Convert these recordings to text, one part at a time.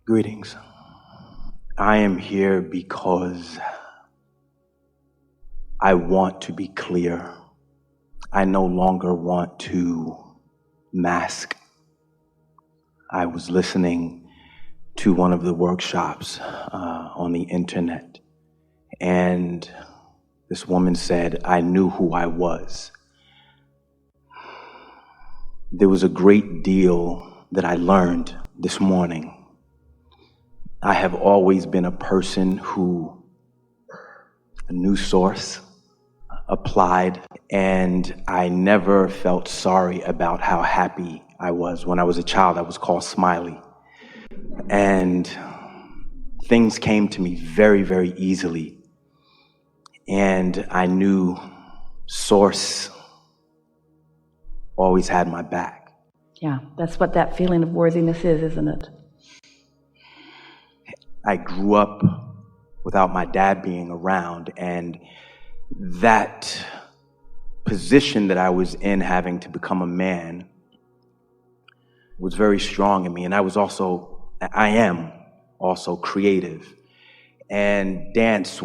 Greetings. I am here because I want to be clear. I no longer want to mask. I was listening to one of the workshops on the internet, and this woman said, I knew who I was. There was a great deal that I learned this morning. I have always been a person who, a new source, applied, and I never felt sorry about how happy I was. When I was a child, I was called Smiley. And things came to me very, very easily. And I knew Source always had my back. Yeah, that's what that feeling of worthiness is, isn't it? I grew up without my dad being around, and that position that I was in, having to become a man, was very strong in me. And I am also creative. And dance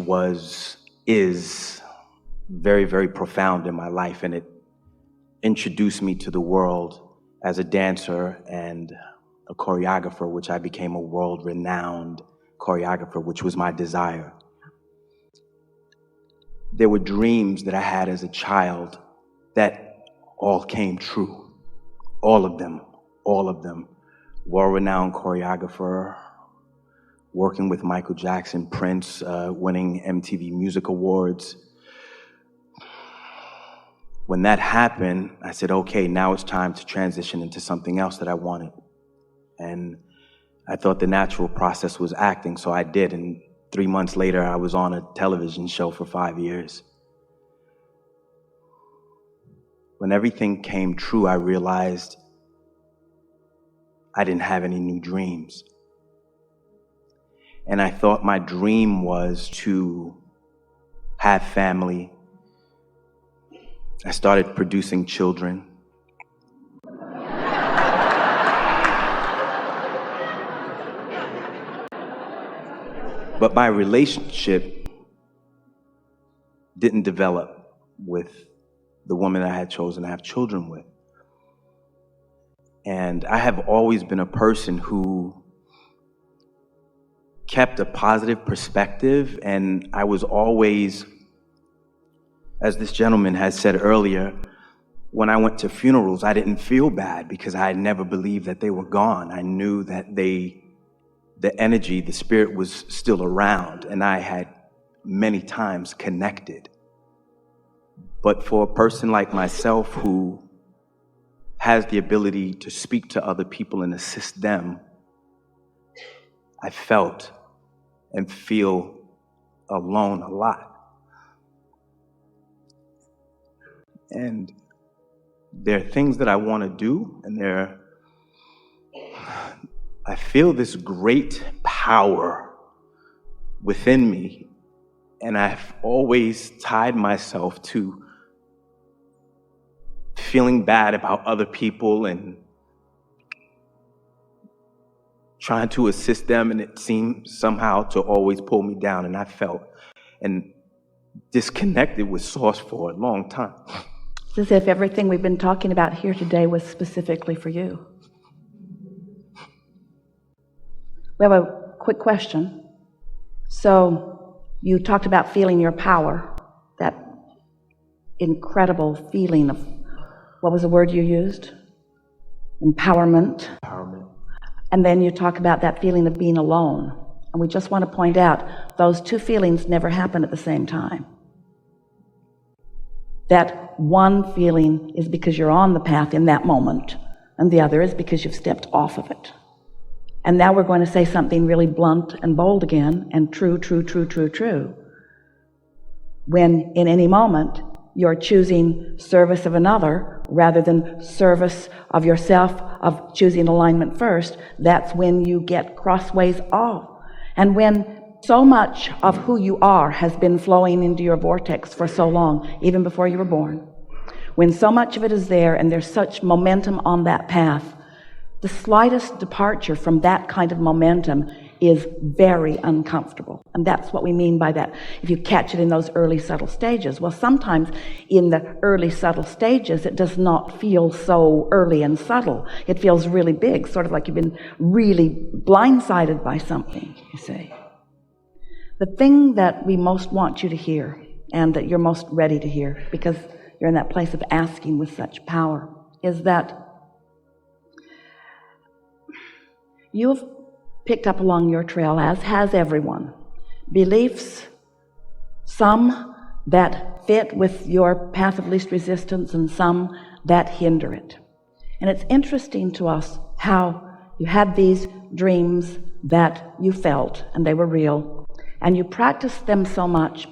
is very, very profound in my life, and it introduced me to the world as a dancer and a choreographer, which I became a world-renowned choreographer, which was my desire. There were dreams that I had as a child that all came true. All of them. World-renowned choreographer, working with Michael Jackson, Prince, winning MTV Music Awards. When that happened, I said, okay, now it's time to transition into something else that I wanted. And I thought the natural process was acting, so I did. And 3 months later, I was on a television show for 5 years. When everything came true, I realized I didn't have any new dreams. And I thought my dream was to have family. I started producing children. But my relationship didn't develop with the woman I had chosen to have children with. And I have always been a person who kept a positive perspective, and I was always, as this gentleman has said earlier, when I went to funerals, I didn't feel bad because I had never believed that they were gone. I knew that the energy, the spirit was still around, and I had many times connected. But for a person like myself who has the ability to speak to other people and assist them, I felt and feel alone a lot. And there are things that I want to do, and I feel this great power within me, and I've always tied myself to feeling bad about other people and trying to assist them, and it seemed somehow to always pull me down, and I felt and disconnected with Source for a long time. It's as if everything we've been talking about here today was specifically for you. We have a quick question. So you talked about feeling your power, that incredible feeling of, what was the word you used? Empowerment. And then you talk about that feeling of being alone. And we just want to point out, those two feelings never happen at the same time. That one feeling is because you're on the path in that moment, and the other is because you've stepped off of it. And now we're going to say something really blunt and bold again, and true. When in any moment you're choosing service of another rather than service of yourself, of choosing alignment first, that's when you get crossways off. And when so much of who you are has been flowing into your vortex for so long, even before you were born, when so much of it is there and there's such momentum on that path, The slightest departure from that kind of momentum is very uncomfortable. And that's what we mean by that. If you catch it in those early subtle stages. Well, sometimes in the early subtle stages, it does not feel so early and subtle. It feels really big, sort of like you've been really blindsided by something, you see. The thing that we most want you to hear, and that you're most ready to hear, because you're in that place of asking with such power, is that you have picked up along your trail, as has everyone, beliefs, some that fit with your path of least resistance and some that hinder it. And it's interesting to us how you had these dreams that you felt, and they were real, and you practiced them so much,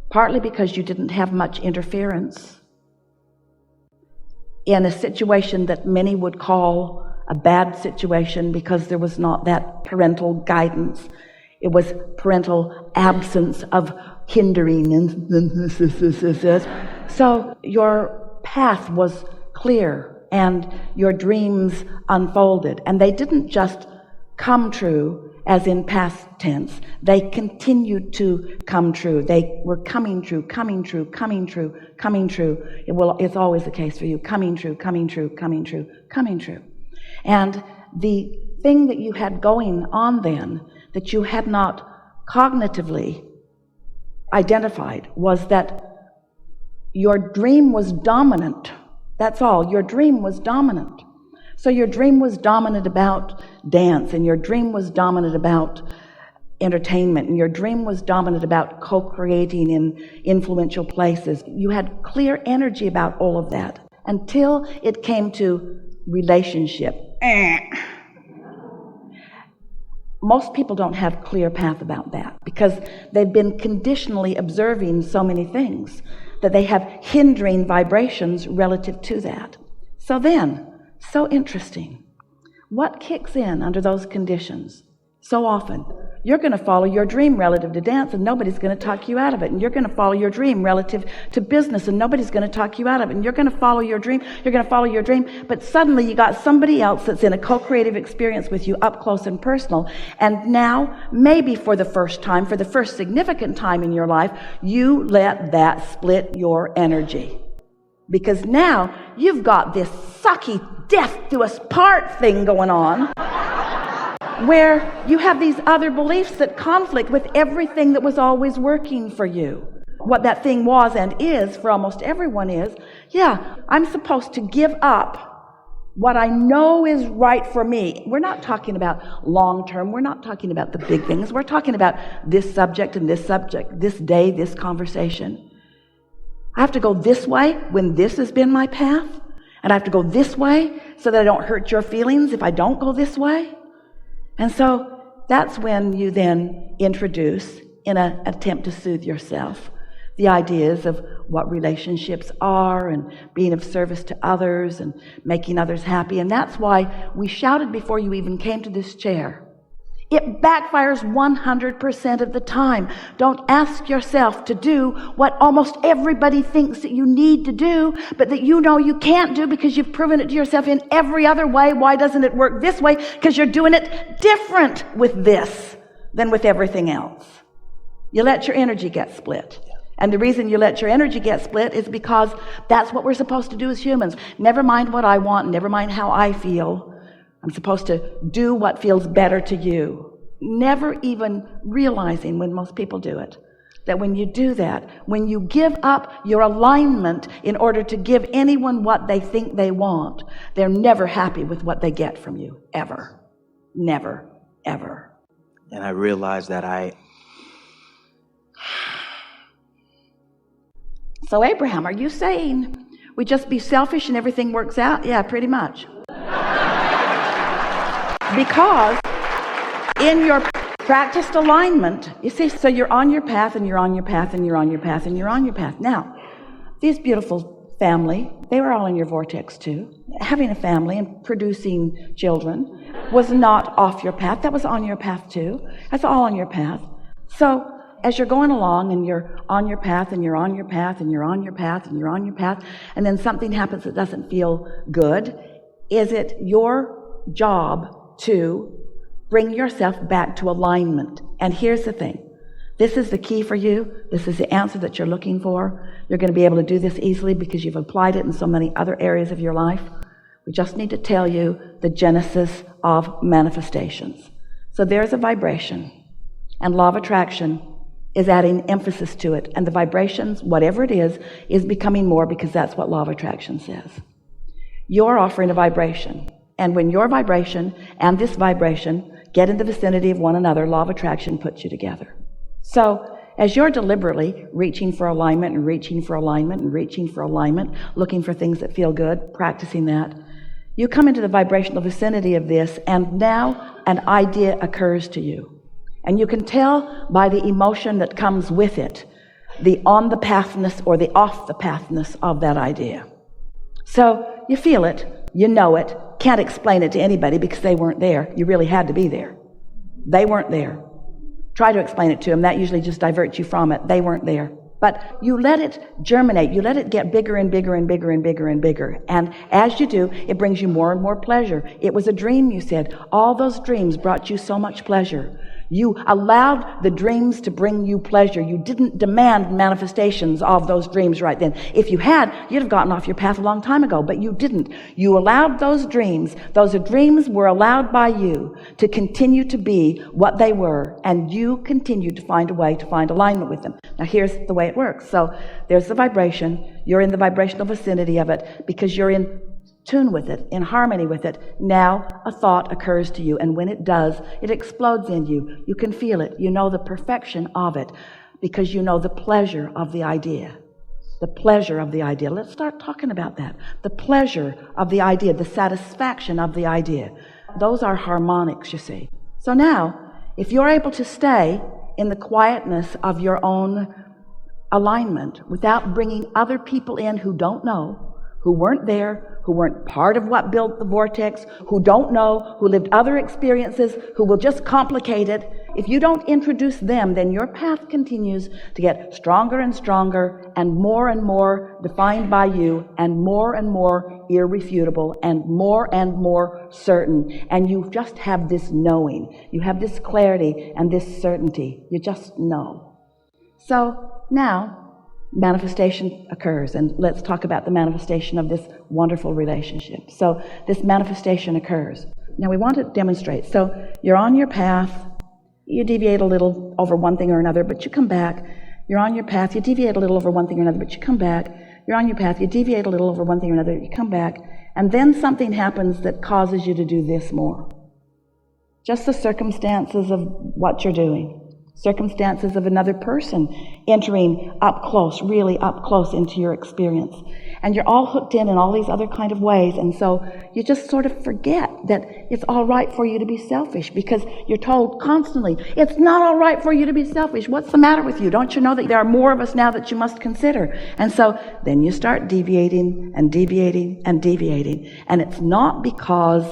partly because you didn't have much interference in a situation that many would call a bad situation, because there was not that parental guidance. It was parental absence of hindering. So your path was clear and your dreams unfolded. And they didn't just come true as in past tense. They continued to come true. They were coming true, coming true, coming true, coming true. It's always the case for you. Coming true, coming true, coming true, coming true. And the thing that you had going on then, that you had not cognitively identified, was that your dream was dominant. That's all. Your dream was dominant. So your dream was dominant about dance, and your dream was dominant about entertainment, and your dream was dominant about co-creating in influential places. You had clear energy about all of that until it came to relationship. Most people don't have clear path about that because they've been conditionally observing so many things that they have hindering vibrations relative to that. So then, so interesting, what kicks in under those conditions? So often, you're going to follow your dream relative to dance, and nobody's going to talk you out of it. And you're going to follow your dream relative to business, and nobody's going to talk you out of it. And you're going to follow your dream. You're going to follow your dream. But suddenly you got somebody else that's in a co-creative experience with you up close and personal. And now, maybe for the first time, for the first significant time in your life, you let that split your energy. Because now you've got this sucky death do us part thing going on, where you have these other beliefs that conflict with everything that was always working for you. What that thing was and is for almost everyone is, yeah, I'm supposed to give up what I know is right for me. We're not talking about long term. We're not talking about the big things. We're talking about this subject and this subject, this day, this conversation. I have to go this way when this has been my path, and I have to go this way so that I don't hurt your feelings if I don't go this way. And so that's when you then introduce, in an attempt to soothe yourself, the ideas of what relationships are and being of service to others and making others happy. And that's why we shouted before you even came to this chair. It backfires 100% of the time. Don't ask yourself to do what almost everybody thinks that you need to do, but that you know you can't do because you've proven it to yourself in every other way. Why doesn't it work this way? Because you're doing it different with this than with everything else. You let your energy get split. And the reason you let your energy get split is because that's what we're supposed to do as humans. Never mind what I want, never mind how I feel. I'm supposed to do what feels better to you. Never even realizing, when most people do it, that when you do that, when you give up your alignment in order to give anyone what they think they want, they're never happy with what they get from you, ever. Never, ever. And I realized that So Abraham, are you saying we just be selfish and everything works out? Yeah, pretty much. Because in your practiced alignment, you see, so you're on your path and you're on your path and you're on your path and you're on your path. Now, this beautiful family, they were all in your vortex too. Having a family and producing children was not off your path. That was on your path too. That's all on your path. So as you're going along and you're on your path and you're on your path and you're on your path and you're on your path, and then something happens that doesn't feel good, is it your job to bring yourself back to alignment. And here's the thing. This is the key for you. This is the answer that you're looking for. You're going to be able to do this easily because you've applied it in so many other areas of your life. We just need to tell you the genesis of manifestations. So there's a vibration, and law of attraction is adding emphasis to it. And the vibrations, whatever it is becoming more, because that's what law of attraction says. You're offering a vibration. And when your vibration and this vibration get in the vicinity of one another, law of attraction puts you together. So as you're deliberately reaching for alignment and reaching for alignment and reaching for alignment, looking for things that feel good, practicing that, you come into the vibrational vicinity of this, and now an idea occurs to you. And you can tell by the emotion that comes with it, the on the pathness or the off the pathness of that idea. So you feel it, you know it, can't explain it to anybody because they weren't there. You really had to be there. They weren't there. Try to explain it to them. That usually just diverts you from it. They weren't there. But you let it germinate. You let it get bigger and bigger and bigger and bigger and bigger. And as you do, it brings you more and more pleasure. It was a dream, you said. All those dreams brought you so much pleasure. You allowed the dreams to bring you pleasure. You didn't demand manifestations of those dreams right then. If you had, you'd have gotten off your path a long time ago, but you didn't. You allowed those dreams. Those dreams were allowed by you to continue to be what they were, and you continued to find a way to find alignment with them. Now here's the way it works. So there's the vibration. You're in the vibrational vicinity of it because you're in tune with it, in harmony with it. Now a thought occurs to you, and when it does, it explodes in you. You can feel it. You know the perfection of it because you know the pleasure of the idea. The pleasure of the idea. Let's start talking about that. The pleasure of the idea, the satisfaction of the idea. Those are harmonics, you see. So now, if you're able to stay in the quietness of your own alignment without bringing other people in who don't know, who weren't there, who weren't part of what built the vortex, who don't know, who lived other experiences, who will just complicate it. If you don't introduce them, then your path continues to get stronger and stronger and more defined by you and more irrefutable and more certain. And you just have this knowing. You have this clarity and this certainty. You just know. So now, manifestation occurs, and let's talk about the manifestation of this wonderful relationship. So this manifestation occurs. Now we want to demonstrate. So you're on your path, you deviate a little over one thing or another, but you come back. You're on your path, you deviate a little over one thing or another, but you come back. You're on your path, you deviate a little over one thing or another, you come back, and then something happens that causes you to do this more. Just the circumstances of what you're doing. Circumstances of another person entering up close, really up close into your experience. And you're all hooked in all these other kind of ways. And so you just sort of forget that it's all right for you to be selfish because you're told constantly, it's not all right for you to be selfish. What's the matter with you? Don't you know that there are more of us now that you must consider? And so then you start deviating and deviating and deviating. And it's not because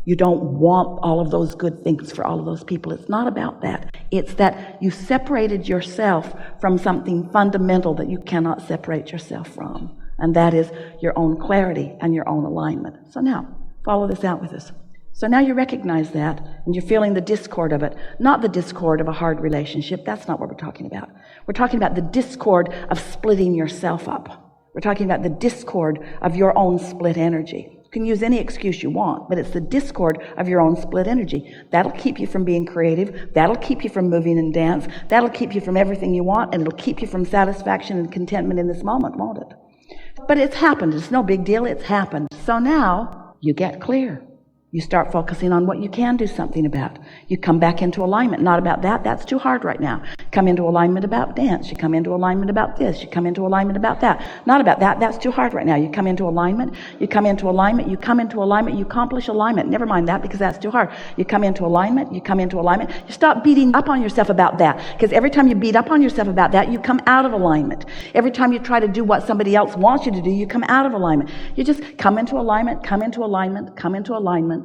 you don't want all of those good things for all of those people. It's not about that. It's that you separated yourself from something fundamental that you cannot separate yourself from. And that is your own clarity and your own alignment. So now, follow this out with us. So now you recognize that, and you're feeling the discord of it. Not the discord of a hard relationship. That's not what we're talking about. We're talking about the discord of splitting yourself up. We're talking about the discord of your own split energy. You can use any excuse you want, but it's the discord of your own split energy. That'll keep you from being creative. That'll keep you from moving and dance. That'll keep you from everything you want, and it'll keep you from satisfaction and contentment in this moment, won't it? But it's happened. It's no big deal. It's happened. So now you get clear. You start focusing on what you can do something about. You come back into alignment. Not about that. That's too hard right now. Come into alignment about dance. You come into alignment about this. You come into alignment about that. Not about that. That's too hard right now. You come into alignment. You come into alignment. You come into alignment. You accomplish alignment. Never mind that because that's too hard. You come into alignment. You come into alignment. You stop beating up on yourself about that because every time you beat up on yourself about that, you come out of alignment. Every time you try to do what somebody else wants you to do, you come out of alignment. You just come into alignment, come into alignment, come into alignment.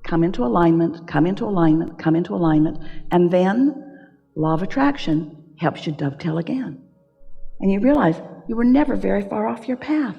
Come into alignment, come into alignment, come into alignment, and then law of attraction helps you dovetail again. And you realize you were never very far off your path.